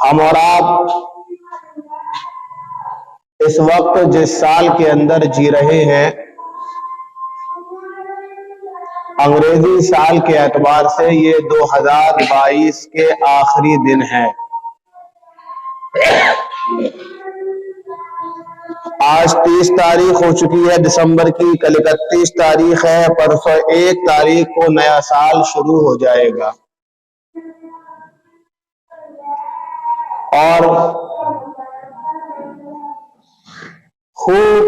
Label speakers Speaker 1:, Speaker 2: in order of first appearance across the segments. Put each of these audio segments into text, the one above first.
Speaker 1: ہم اور آپ اس وقت جس سال کے اندر جی رہے ہیں، انگریزی سال کے اعتبار سے یہ 2022 کے آخری دن ہے۔ آج 30 تاریخ ہو چکی ہے دسمبر کی، کل 31 تاریخ ہے، پرسوں 1 تاریخ کو نیا سال شروع ہو جائے گا۔ اور خوب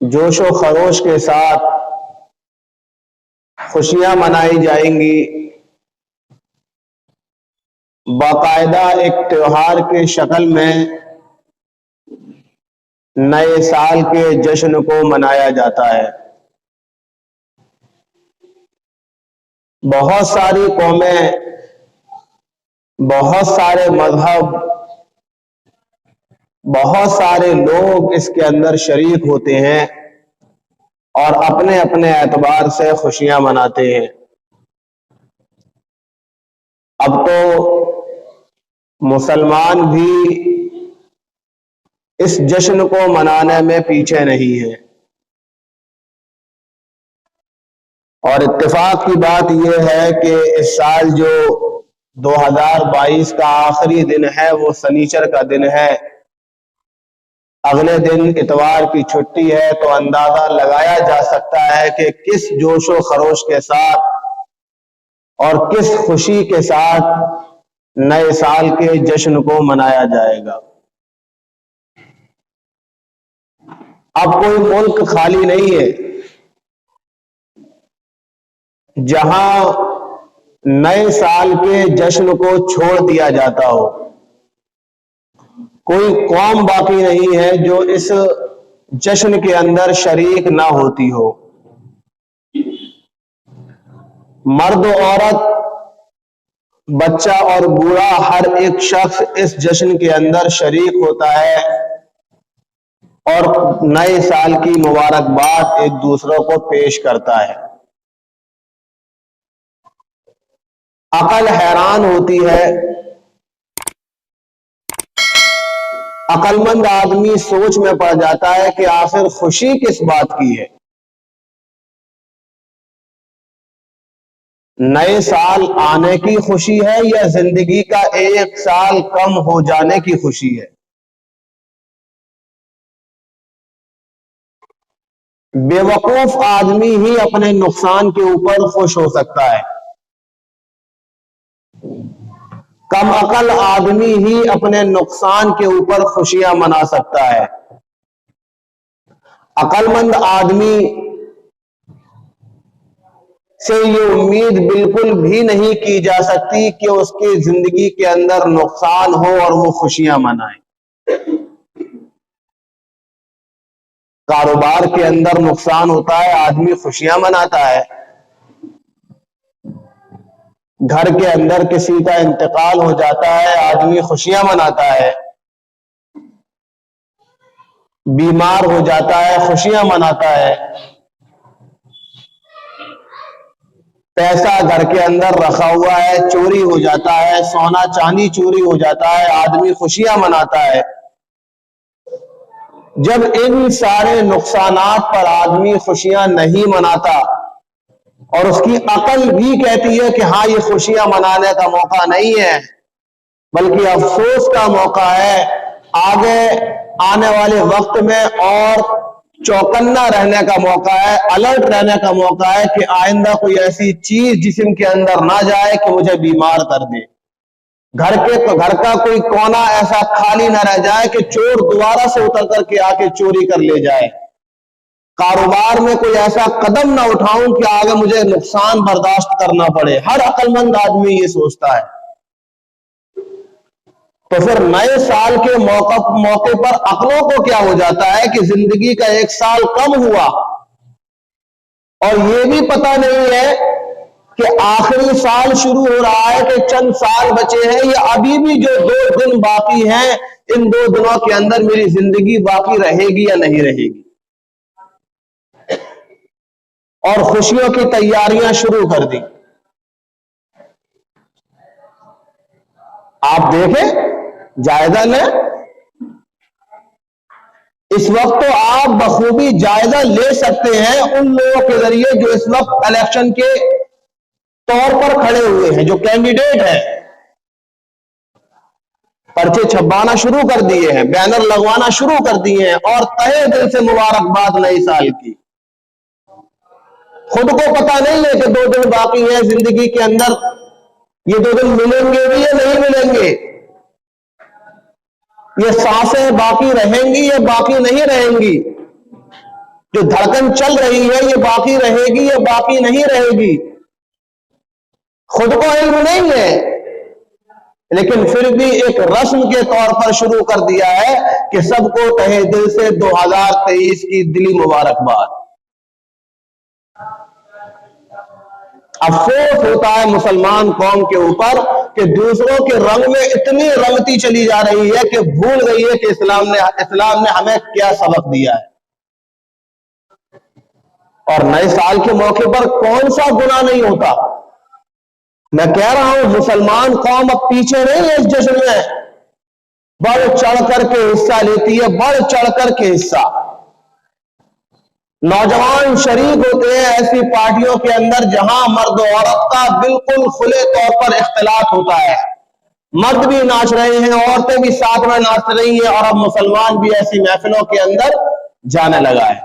Speaker 1: جوش و خروش کے ساتھ خوشیاں منائی جائیں گی، باقاعدہ ایک تہوار کی شکل میں نئے سال کے جشن کو منایا جاتا ہے۔ بہت ساری قومیں، بہت سارے مذہب، بہت سارے لوگ اس کے اندر شریک ہوتے ہیں اور اپنے اپنے اعتبار سے خوشیاں مناتے ہیں۔ اب تو مسلمان بھی اس جشن کو منانے میں پیچھے نہیں ہے، اور اتفاق کی بات یہ ہے کہ اس سال جو 2022 کا آخری دن ہے وہ سنیچر کا دن ہے۔ اگلے دن اتوار کی چھٹی ہے، تو اندازہ لگایا جا سکتا ہے کہ کس جوش و خروش کے ساتھ اور کس خوشی کے ساتھ نئے سال کے جشن کو منایا جائے گا۔ اب کوئی ملک خالی نہیں ہے جہاں نئے سال کے جشن کو چھوڑ دیا جاتا ہو۔ کوئی قوم باقی نہیں ہے جو اس جشن کے اندر شریک نہ ہوتی ہو۔ مرد و عورت، بچہ اور بوڑھا، ہر ایک شخص اس جشن کے اندر شریک ہوتا ہے اور نئے سال کی مبارکباد ایک دوسرے کو پیش کرتا ہے۔ عقل حیران ہوتی ہے، عقل مند آدمی سوچ میں پڑ جاتا ہے کہ آخر خوشی کس بات کی ہے۔ نئے سال آنے کی خوشی ہے یا زندگی کا 1 سال کم ہو جانے کی خوشی ہے؟ بے وقوف آدمی ہی اپنے نقصان کے اوپر خوش ہو سکتا ہے۔ کم عقل آدمی ہی اپنے نقصان کے اوپر خوشیاں منا سکتا ہے۔ عقل مند آدمی سے یہ امید بالکل بھی نہیں کی جا سکتی کہ اس کی زندگی کے اندر نقصان ہو اور وہ خوشیاں منائے۔ کاروبار کے اندر نقصان ہوتا ہے، آدمی خوشیاں مناتا ہے۔ گھر کے اندر کسی کا انتقال ہو جاتا ہے، آدمی خوشیاں مناتا ہے۔ بیمار ہو جاتا ہے، خوشیاں مناتا ہے۔ پیسہ گھر کے اندر رکھا ہوا ہے، چوری ہو جاتا ہے، سونا چاندی چوری ہو جاتا ہے، آدمی خوشیاں مناتا ہے۔ جب ان سارے نقصانات پر آدمی خوشیاں نہیں مناتا اور اس کی عقل بھی کہتی ہے کہ ہاں یہ خوشیاں منانے کا موقع نہیں ہے بلکہ افسوس کا موقع ہے، آگے آنے والے وقت میں اور چوکنا رہنے کا موقع ہے، الرٹ رہنے کا موقع ہے کہ آئندہ کوئی ایسی چیز جسم کے اندر نہ جائے کہ مجھے بیمار کر دے۔ گھر کا کوئی کونا ایسا خالی نہ رہ جائے کہ چور دوبارہ سے اتر کر کے آ کے چوری کر لے جائے۔ کاروبار میں کوئی ایسا قدم نہ اٹھاؤں کہ آگے مجھے نقصان برداشت کرنا پڑے۔ ہر عقل مند آدمی یہ سوچتا ہے۔ تو پھر نئے سال کے موقع پر عقلوں کو کیا ہو جاتا ہے کہ زندگی کا 1 سال کم ہوا اور یہ بھی پتہ نہیں ہے کہ آخری سال شروع ہو رہا ہے کہ چند سال بچے ہیں یا ابھی بھی جو 2 دن باقی ہیں، ان 2 دنوں کے اندر میری زندگی باقی رہے گی یا نہیں رہے گی، اور خوشیوں کی تیاریاں شروع کر دی۔ آپ دیکھیں, جائزہ لیں. اس وقت تو آپ بخوبی جائزہ لے سکتے ہیں ان لوگوں کے ذریعے جو اس وقت الیکشن کے طور پر کھڑے ہوئے ہیں, جو کینڈیڈیٹ ہیں. پرچے چھپانا شروع کر دیے ہیں, بینر لگوانا شروع کر دیے ہیں, اور تہے دل سے مبارکباد نئے سال کی. خود کو پتا نہیں ہے کہ 2 دن باقی ہے زندگی کے اندر, یہ 2 دن ملیں گے بھی یا نہیں ملیں گے, یہ سانسیں باقی رہیں گی یا باقی نہیں رہیں گی, جو دھڑکن چل رہی ہے یہ باقی رہے گی یا باقی نہیں رہے گی. خود کو علم نہیں ہے, لیکن پھر بھی ایک رسم کے طور پر شروع کر دیا ہے کہ سب کو تہے دل سے 2023 کی دلی مبارکباد. افسوس ہوتا ہے مسلمان قوم کے اوپر کہ دوسروں کے رنگ میں اتنی رنگتی چلی جا رہی ہے کہ بھول گئی ہے کہ اسلام نے ہمیں کیا سبق دیا ہے. اور نئے سال کے موقع پر کون سا گناہ نہیں ہوتا. میں کہہ رہا ہوں مسلمان قوم اب پیچھے نہیں ہے اس جشن میں, بڑھ چڑھ کر کے حصہ لیتی ہے, بڑھ چڑھ کر کے حصہ. نوجوان شریک ہوتے ہیں ایسی پارٹیوں کے اندر جہاں مرد و عورت کا بالکل کھلے طور پر اختلاط ہوتا ہے. مرد بھی ناچ رہے ہیں, عورتیں بھی ساتھ میں ناچ رہی ہیں, اور اب مسلمان بھی ایسی محفلوں کے اندر جانے لگا ہے.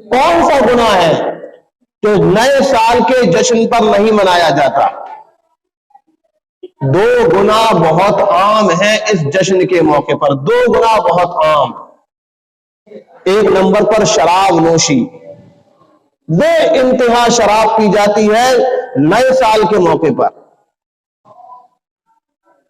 Speaker 1: کون سا گناہ ہے جو نئے سال کے جشن پر نہیں منایا جاتا؟ 2 گناہ بہت عام ہیں اس جشن کے موقع پر, 2 گناہ بہت عام. ایک نمبر پر شراب نوشی, بے انتہا شراب پی جاتی ہے نئے سال کے موقع پر,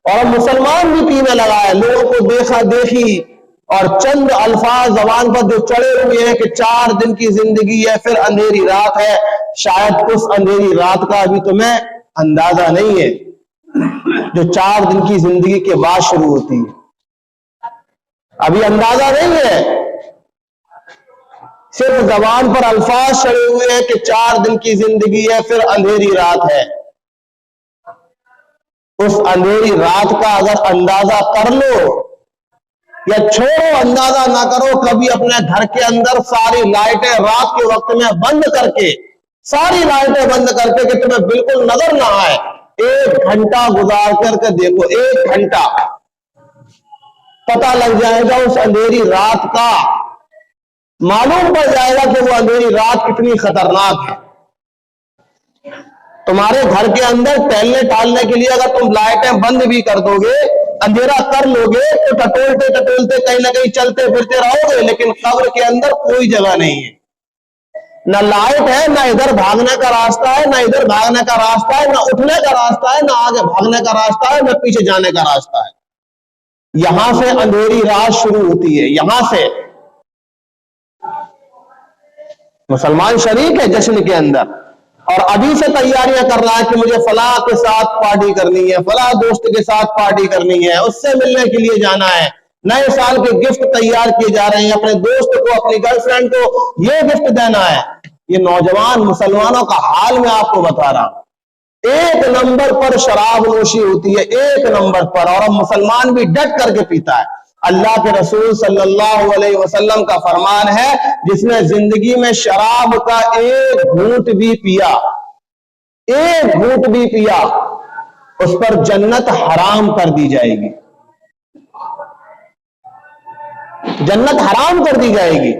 Speaker 1: اور مسلمان بھی پینے لگا ہے. لوگوں کو دیکھا دیکھی اور چند الفاظ زبان پر جو چڑھے ہوئے ہیں کہ 4 دن کی زندگی ہے, پھر اندھیری رات ہے. شاید اس اندھیری رات کا ابھی تمہیں اندازہ نہیں ہے جو 4 دن کی زندگی کے بعد شروع ہوتی ہے. ابھی اندازہ نہیں ہے, صرف زبان پر الفاظ چڑھے ہوئے ہیں کہ 4 دن کی زندگی ہے, پھر اندھیری رات ہے. اس اندھیری رات کا اگر اندازہ کر لو یا چھوڑو, اندازہ نہ کرو, کبھی اپنے گھر کے اندر ساری لائٹیں رات کے وقت میں بند کر کے, ساری لائٹیں بند کر کے کہ تمہیں بالکل نظر نہ آئے, 1 گھنٹہ گزار کر کے دیکھو, 1 گھنٹہ, پتہ لگ جائے گا اس اندھیری رات کا, معلوم پڑ جائے گا کہ وہ اندھیری رات کتنی خطرناک ہے. تمہارے گھر کے اندر ٹہلنے ٹالنے کے لیے اگر تم لائٹیں بند بھی کر دو گے, اندھیرا کر لو گے, تو ٹٹولتے ٹٹولتے کہیں نہ کہیں چلتے پھرتے رہو گے, لیکن قبر کے اندر کوئی جگہ نہیں ہے. نہ لائٹ ہے, نہ ادھر بھاگنے کا راستہ ہے, نہ ادھر بھاگنے کا راستہ ہے, نہ اٹھنے کا راستہ ہے, نہ آگے بھاگنے کا راستہ ہے, نہ پیچھے جانے کا راستہ ہے. یہاں سے اندھیری رات شروع ہوتی ہے, یہاں سے. مسلمان شریک ہے جشن کے اندر, اور ابھی سے تیاریاں کر رہا ہے کہ مجھے فلاں کے ساتھ پارٹی کرنی ہے, فلاں دوست کے ساتھ پارٹی کرنی ہے, اس سے ملنے کے لیے جانا ہے. نئے سال کے گفٹ تیار کیے جا رہے ہیں, اپنے دوست کو, اپنی گرل فرینڈ کو یہ گفٹ دینا ہے. یہ نوجوان مسلمانوں کا حال میں آپ کو بتا رہا ہوں. 1 نمبر پر شراب نوشی ہوتی ہے, 1 نمبر پر, اور اب مسلمان بھی ڈٹ کر کے پیتا ہے. اللہ کے رسول صلی اللہ علیہ وسلم کا فرمان ہے, جس نے زندگی میں شراب کا 1 گھونٹ بھی پیا, 1 گھونٹ بھی پیا, اس پر جنت حرام کر دی جائے گی, جنت حرام کر دی جائے گی.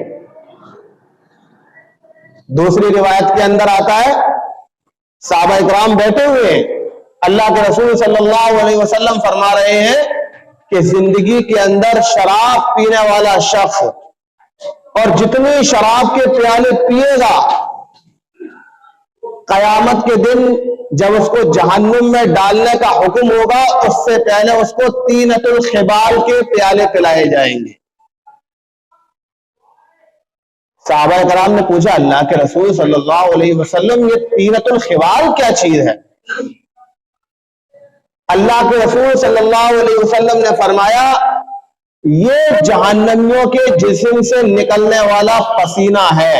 Speaker 1: دوسری روایت کے اندر آتا ہے, صحابہ اکرام بیٹھے ہوئے ہیں, اللہ کے رسول صلی اللہ علیہ وسلم فرما رہے ہیں کہ زندگی کے اندر شراب پینے والا شخص, اور جتنی شراب کے پیالے پیے گا, قیامت کے دن جب اس کو جہنم میں ڈالنے کا حکم ہوگا, اس سے پہلے اس کو طینۃ الخبال کے پیالے پلائے جائیں گے. صحابہ کرام نے پوچھا, اللہ کے رسول صلی اللہ علیہ وسلم, یہ طینۃ الخبال کیا چیز ہے؟ اللہ کے رسول صلی اللہ علیہ وسلم نے فرمایا, یہ جہنمیوں کے جسم سے نکلنے والا پسینہ ہے.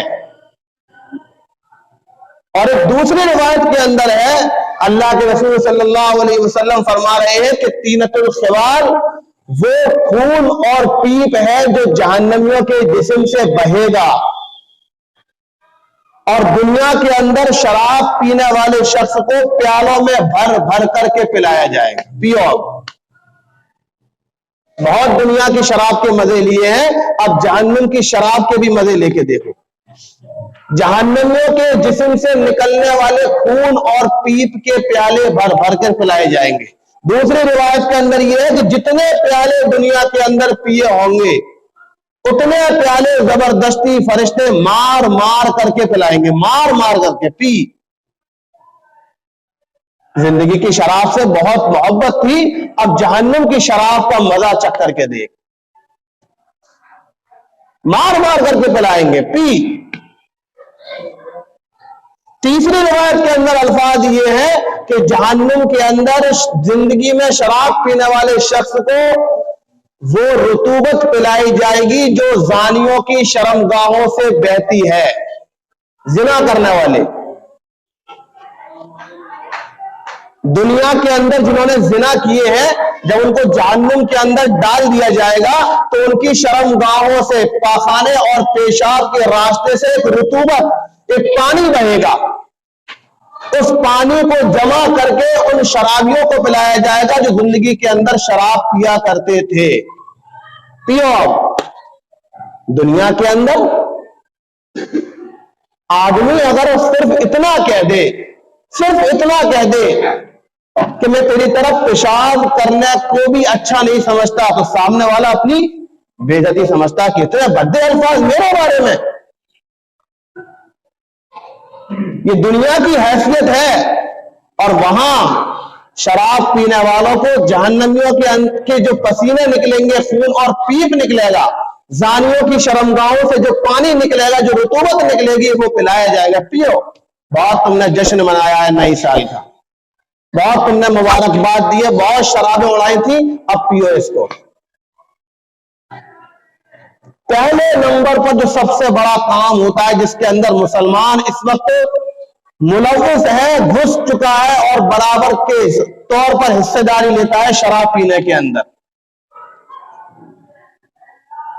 Speaker 1: اور ایک دوسری روایت کے اندر ہے اللہ کے رسول صلی اللہ علیہ وسلم فرما رہے ہیں کہ طینۃ الخوال وہ خون اور پیپ ہے جو جہنمیوں کے جسم سے بہے گا، اور دنیا کے اندر شراب پینے والے شخص کو پیالوں میں بھر بھر کر کے پلایا جائے گا، پیو۔ بہت دنیا کی شراب کے مزے لیے ہیں، اب جہنم کی شراب کے بھی مزے لے کے دیکھو۔ جہنمیوں کے جسم سے نکلنے والے خون اور پیپ کے پیالے بھر بھر کر پلائے جائیں گے۔ دوسری روایت کے اندر یہ ہے کہ جتنے پیالے دنیا کے اندر پیے ہوں گے اتنے پیالے زبردستی فرشتے مار مار کر کے پلائیں گے، مار مار کر کے پی۔ زندگی کی شراب سے بہت محبت تھی، اب جہنم کی شراب کا مزہ چکھ کر کے دیکھ، مار مار کر کے پلائیں گے، پی۔ تیسری روایت کے اندر الفاظ یہ ہے کہ جہنم کے اندر زندگی میں شراب پینے والے شخص کو وہ رطوبت پلائی جائے گی جو زانیوں کی شرمگاہوں سے بہتی ہے، زنا کرنے والے دنیا کے اندر جنہوں نے زنا کیے ہیں، جب ان کو جہنم کے اندر ڈال دیا جائے گا تو ان کی شرمگاہوں سے، پاخانے اور پیشاب کے راستے سے ایک رطوبت، ایک پانی بہے گا، اس پانی کو جمع کر کے ان شرابیوں کو پلایا جائے گا جو زندگی کے اندر شراب پیا کرتے تھے۔ پیو۔ دنیا کے اندر آدمی اگر صرف اتنا کہہ دے، صرف اتنا کہہ دے کہ میں تیری طرف پیشاب کرنے کو بھی اچھا نہیں سمجھتا، تو سامنے والا اپنی بے عزتی سمجھتا کہ اتنے بھدے الفاظ میرے بارے میں۔ یہ دنیا کی حیثیت ہے، اور وہاں شراب پینے والوں کو جہنمیوں کے جو پسینے نکلیں گے، خون اور پیپ نکلے گا، زانیوں کی شرمگاہوں سے جو پانی نکلے گا، جو رطوبت نکلے گی، وہ پلایا جائے گا، پیو۔ بہت تم نے جشن منایا ہے نئی سال کا، بہت تم نے مبارکباد دی ہے، بہت شرابیں اڑائی تھی، اب پیو اس کو۔ پہلے نمبر پر جو سب سے بڑا کام ہوتا ہے جس کے اندر مسلمان اس وقت ملوث ہے، گھس چکا ہے اور برابر کے طور پر حصے داری لیتا ہے شراب پینے کے اندر،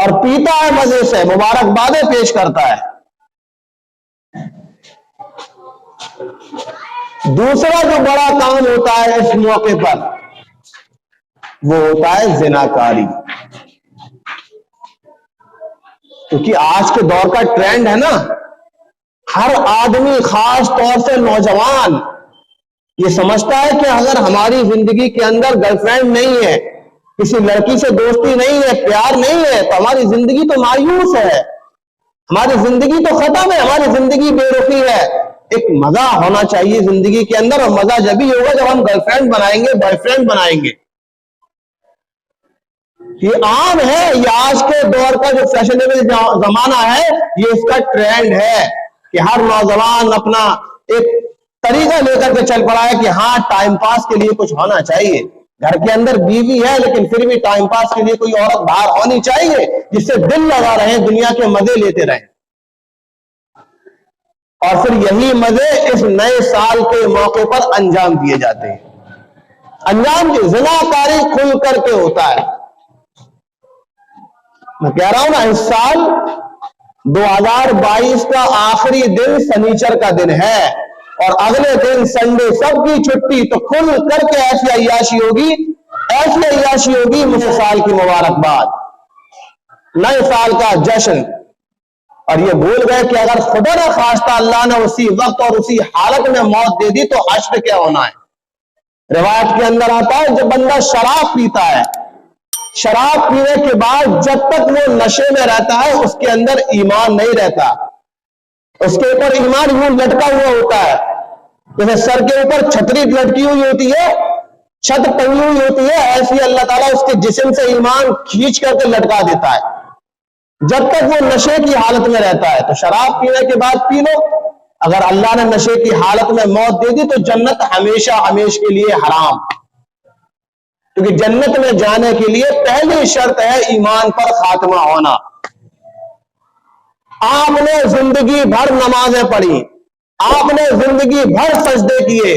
Speaker 1: اور پیتا ہے مزے سے، مبارکبادیں پیش کرتا ہے۔ دوسرا جو بڑا کام ہوتا ہے اس موقع پر وہ ہوتا ہے زناکاری، کیونکہ آج کے دور کا ٹرینڈ ہے نا، ہر آدمی خاص طور سے نوجوان یہ سمجھتا ہے کہ اگر ہماری زندگی کے اندر گرل فرینڈ نہیں ہے، کسی لڑکی سے دوستی نہیں ہے، پیار نہیں ہے، تو ہماری زندگی تو مایوس ہے، ہماری زندگی تو ختم ہے، ہماری زندگی بے رخی ہے۔ ایک مزہ ہونا چاہیے زندگی کے اندر، اور مزہ جبھی ہوگا جب ہم گرل فرینڈ بنائیں گے، بوائے فرینڈ بنائیں گے۔ یہ عام ہے، یہ آج کے دور کا جو فیشنیبل زمانہ ہے، یہ اس کا ٹرینڈ ہے کہ ہر نوجوان اپنا ایک طریقہ لے کر کے چل پڑا ہے کہ ہاں ٹائم پاس کے لیے کچھ ہونا چاہیے، گھر کے اندر بیوی ہے لیکن پھر بھی ٹائم پاس کے لیے کوئی عورت باہر ہونی چاہیے جس سے دل لگا رہے، دنیا کے مزے لیتے رہیں، اور پھر یہی مزے اس نئے سال کے موقع پر انجام دیے جاتے ہیں۔ انجام کی زناکاری کھل کر کے ہوتا ہے۔ میں کہہ رہا ہوں نا، اس سال 2022 کا آخری دن سنیچر کا دن ہے، اور اگلے دن سنڈے، سب کی چھٹی، تو کھل کر کے ایسی عیاشی ہوگی، ایسی عیاشی ہوگی، نئے سال کی مبارکباد، نئے سال کا جشن۔ اور یہ بھول گئے کہ اگر خدا نہ خواستہ اللہ نے اسی وقت اور اسی حالت میں موت دے دی تو حشر کیا ہونا ہے۔ روایت کے اندر آتا ہے جب بندہ شراب پیتا ہے، شراب پینے کے بعد جب تک وہ نشے میں رہتا ہے اس کے اندر ایمان نہیں رہتا، اس کے اوپر ایمان یوں لٹکا ہوا ہوتا ہے، جیسے سر کے اوپر چھتری لٹکی ہوئی ہوتی ہے، چھت ٹنگی ہوئی ہوتی ہے، ایسی اللہ تعالیٰ اس کے جسم سے ایمان کھینچ کر کے لٹکا دیتا ہے جب تک وہ نشے کی حالت میں رہتا ہے۔ تو شراب پینے کے بعد پی لو، اگر اللہ نے نشے کی حالت میں موت دے دی تو جنت ہمیشہ ہمیشہ کے لیے حرام، کیونکہ جنت میں جانے کے لیے پہلی شرط ہے ایمان پر خاتمہ ہونا۔ آپ نے زندگی بھر نمازیں پڑھی، آپ نے زندگی بھر سجدے کیے،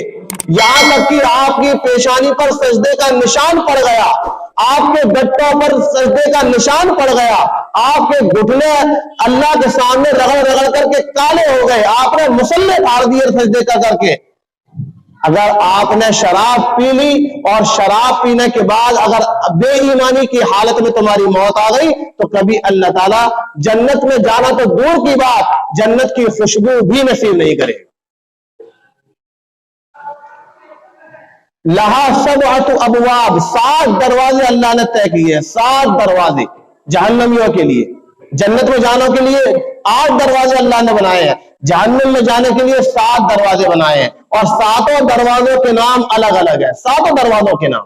Speaker 1: یہاں تک کہ آپ کی پیشانی پر سجدے کا نشان پڑ گیا، آپ کے گٹوں پر سجدے کا نشان پڑ گیا، آپ کے گھٹنے اللہ کے سامنے رگڑ رگڑ کر کے کالے ہو گئے، آپ نے مسلح پھاڑ دیے سجدے کا کر کے۔ اگر آپ نے شراب پی لی اور شراب پینے کے بعد اگر بے ایمانی کی حالت میں تمہاری موت آ گئی تو کبھی اللہ تعالیٰ جنت میں جانا تو دور کی بات، جنت کی خوشبو بھی نصیب نہیں کرے۔ لہا سبعۃ ابواب، 7 دروازے اللہ نے طے کیے، 7 دروازے جہنمیوں کے لیے۔ جنت میں جانے کے لیے 8 دروازے اللہ نے بنائے ہیں، جہنم میں جانے کے لیے 7 دروازے بنائے ہیں، اور 7 دروازوں کے نام الگ الگ ہیں۔ 7 دروازوں کے نام،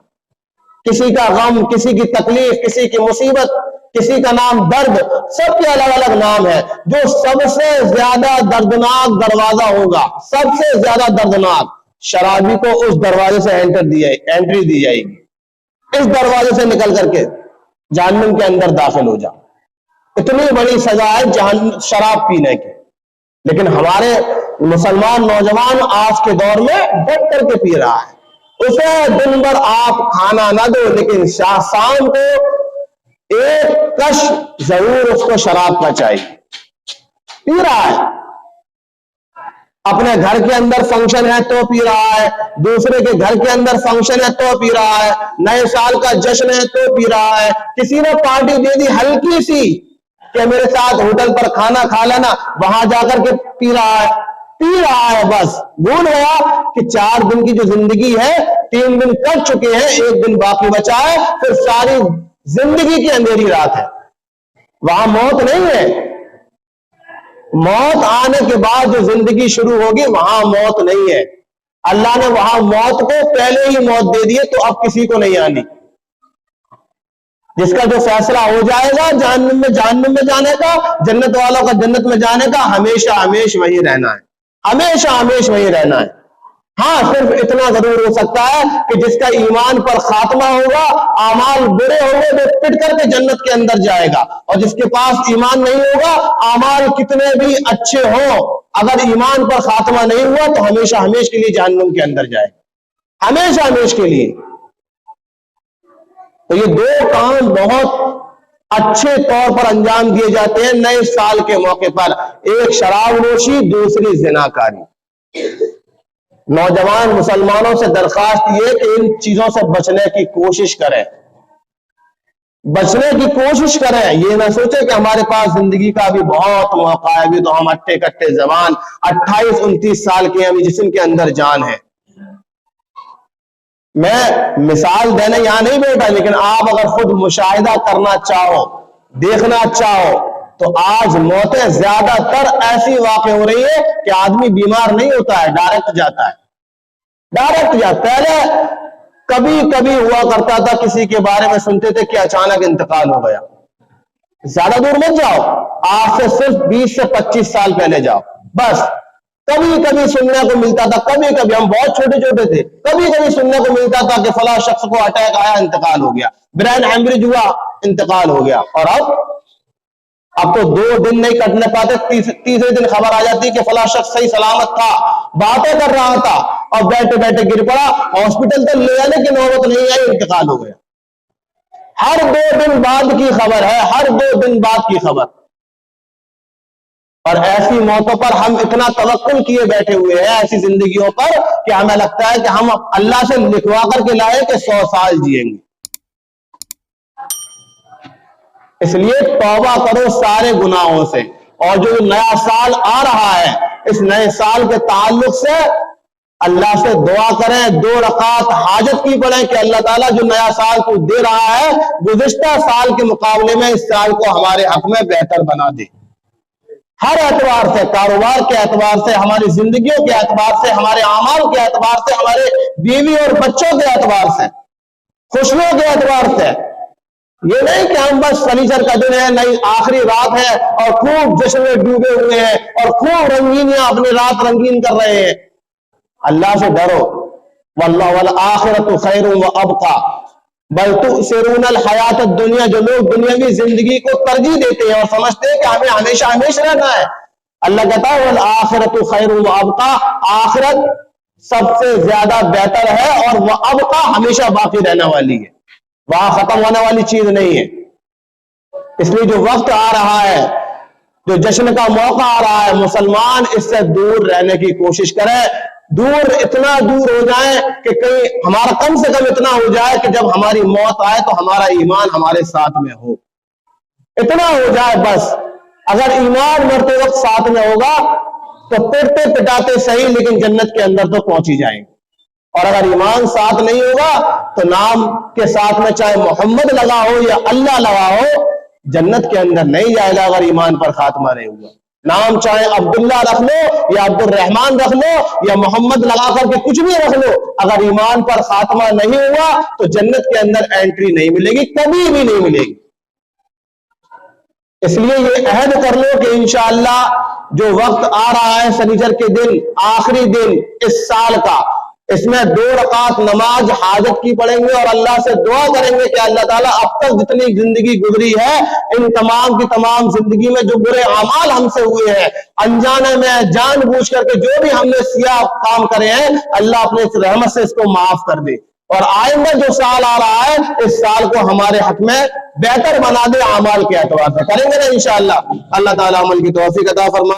Speaker 1: کسی کا غم، کسی کی تکلیف، کسی کی مصیبت، کسی کا نام درد، سب کے الگ الگ نام ہے۔ جو سب سے زیادہ دردناک دروازہ ہوگا، سب سے زیادہ دردناک، شرابی کو اس دروازے سے انٹری دی جائے گی، اس دروازے سے نکل کر کے جہنم کے اندر داخل ہو جا۔ اتنی بڑی سزا ہے شراب پینے کی، لیکن ہمارے مسلمان نوجوان آج کے دور میں ڈٹ کر کے پی رہا ہے۔ اسے دن بھر آپ کھانا نہ دو لیکن شام کو ایک کش ضرور اس کو شراب کا چاہیے، پی رہا ہے۔ اپنے گھر کے اندر فنکشن ہے تو پی رہا ہے، دوسرے کے گھر کے اندر فنکشن ہے تو پی رہا ہے، نئے سال کا جشن ہے تو پی رہا ہے، کسی نے پارٹی دے دی ہلکی سی کہ میرے ساتھ ہوٹل پر کھانا کھا لینا، وہاں جا کر کے پی رہا ہے بس بھول گیا کہ 4 دن کی جو زندگی ہے 3 دن کٹ چکے ہیں، 1 دن باقی بچا ہے، پھر ساری زندگی کی اندھیری رات ہے۔ وہاں موت نہیں ہے، موت آنے کے بعد جو زندگی شروع ہوگی وہاں موت نہیں ہے۔ اللہ نے وہاں موت کو پہلے ہی موت دے دی، تو اب کسی کو نہیں آنی۔ جس کا جو فیصلہ ہو جائے گا جہنم میں جانے کا، جنت والوں کا جنت میں جانے کا، ہمیشہ ہمیشہ وہی رہنا ہے، ہمیشہ ہمیشہ وہی رہنا ہے۔ ہاں صرف اتنا ضرور ہو سکتا ہے کہ جس کا ایمان پر خاتمہ ہوگا، اعمال برے ہوں گے، وہ پٹ کر کے جنت کے اندر جائے گا، اور جس کے پاس ایمان نہیں ہوگا، اعمال کتنے بھی اچھے ہوں، اگر ایمان پر خاتمہ نہیں ہوا تو ہمیشہ ہمیشہ کے لیے جہنم کے اندر جائے گا، ہمیشہ ہمیشہ کے لیے۔ تو یہ 2 کام بہت اچھے طور پر انجام دیے جاتے ہیں نئے سال کے موقع پر، ایک شراب نوشی، دوسری زنا کاری۔ نوجوان مسلمانوں سے درخواست یہ کہ ان چیزوں سے بچنے کی کوشش کریں، بچنے کی کوشش کریں۔ یہ نہ سوچیں کہ ہمارے پاس زندگی کا بھی بہت موقع ہے، ابھی تو ہم اٹھے کٹے جوان 28-29 سال کے ہیں، ابھی جسم کے اندر جان ہے۔ میں مثال دینے یہاں نہیں بیٹھا، لیکن آپ اگر خود مشاہدہ کرنا چاہو، دیکھنا چاہو، تو آج موتیں زیادہ تر ایسی واقع ہو رہی ہے کہ آدمی بیمار نہیں ہوتا ہے، ڈائریکٹ جاتا ہے۔ پہلے کبھی کبھی ہوا کرتا تھا، کسی کے بارے میں سنتے تھے کہ اچانک انتقال ہو گیا۔ زیادہ دور مت جاؤ، آج سے صرف 20 سے 25 سال پہلے جاؤ، بس کبھی کبھی سننے کو ملتا تھا، کبھی کبھی، ہم بہت چھوٹے چھوٹے تھے، کبھی کبھی سننے کو ملتا تھا کہ فلاں شخص کو اٹیک آیا، انتقال ہو گیا، برین ہیمریج ہوا، انتقال ہو گیا۔ اور اب تو 2 دن نہیں کٹنے پاتے، تیسرے دن خبر آ جاتی کہ فلاں شخص صحیح سلامت تھا، باتیں کر رہا تھا، اور بیٹھے بیٹھے گر پڑا، ہاسپٹل تک لے جانے کی نوبت نہیں آئی، انتقال ہو گیا۔ ہر 2 دن بعد کی خبر ہے، ہر 2 دن بعد کی خبر۔ اور ایسی موتوں پر ہم اتنا توکل کیے بیٹھے ہوئے ہیں، ایسی زندگیوں پر، کہ ہمیں لگتا ہے کہ ہم اللہ سے لکھوا کر کے لائے کہ 100 سال جیئیں گے۔ اس لیے توبہ کرو سارے گناہوں سے، اور جو نیا سال آ رہا ہے، اس نئے سال کے تعلق سے اللہ سے دعا کریں، 2 رکعت حاجت کی پڑھیں کہ اللہ تعالیٰ جو نیا سال کو دے رہا ہے، گزشتہ سال کے مقابلے میں اس سال کو ہمارے حق میں بہتر بنا دے، ہر اعتبار سے، کاروبار کے اعتبار سے، ہماری زندگیوں کے اعتبار سے، ہمارے اعمال کے اعتبار سے، ہمارے بیوی اور بچوں کے اعتبار سے، خوشیوں کے اعتبار سے۔ یہ نہیں کہ ہم بس سنیچر کا دن ہے، نئی آخری رات ہے اور خوب جشن میں ڈوبے ہوئے ہیں اور خوب رنگینیاں اپنی رات رنگین کر رہے ہیں۔ اللہ سے ڈرو، واللہ والآخرۃ خیر وابقیٰ بل تؤثرون الحیات الدنیا۔ جو لوگ دنیاوی زندگی کو ترجیح دیتے ہیں اور سمجھتے ہیں کہ ہمیں ہمیشہ ہمیشہ رہنا ہے، اللہ کہتا ہے والآخرۃ خیر وابقیٰ، آخرت سب سے زیادہ بہتر ہے اور وہ اب کا ہمیشہ باقی رہنے والی ہے، وہاں ختم ہونے والی چیز نہیں ہے۔ اس لیے جو وقت آ رہا ہے، جو جشن کا موقع آ رہا ہے، مسلمان اس سے دور رہنے کی کوشش کرے، اتنا دور ہو جائیں کہ کہیں ہمارا کم سے کم اتنا ہو جائے کہ جب ہماری موت آئے تو ہمارا ایمان ہمارے ساتھ میں ہو، اتنا ہو جائے بس۔ اگر ایمان مرتے وقت ساتھ میں ہوگا تو پٹتے پٹاتے صحیح لیکن جنت کے اندر تو پہنچ ہی جائیں گے، اور اگر ایمان ساتھ نہیں ہوگا تو نام کے ساتھ میں چاہے محمد لگا ہو یا اللہ لگا ہو، جنت کے اندر نہیں جائے گا اگر ایمان پر خاتمہ نہیں ہوا۔ نام چاہے عبداللہ رکھ لو یا عبد الرحمان رکھ لو یا محمد لگا کر کے کچھ بھی رکھ لو، اگر ایمان پر خاتمہ نہیں ہوا تو جنت کے اندر انٹری نہیں ملے گی، کبھی بھی نہیں ملے گی۔ اس لیے یہ عہد کر لو کہ انشاءاللہ جو وقت آ رہا ہے سنیچر کے دن، آخری دن اس سال کا، اس میں 2 رکعت نماز حاجت کی پڑھیں گے اور اللہ سے دعا کریں گے کہ اللہ تعالیٰ اب تک جتنی زندگی گزری ہے ان تمام کی تمام زندگی میں جو برے اعمال ہم سے ہوئے ہیں، انجانے میں جان بوجھ کر کے جو بھی ہم نے سیاہ کام کرے ہیں، اللہ اپنے اس رحمت سے اس کو معاف کر دے، اور آئندہ جو سال آ رہا ہے اس سال کو ہمارے حق میں بہتر بنا دے، اعمال کے اعتبار سے کریں گے نا انشاءاللہ۔ اللہ تعالیٰ عمل کی توفیق عطا فرمائے۔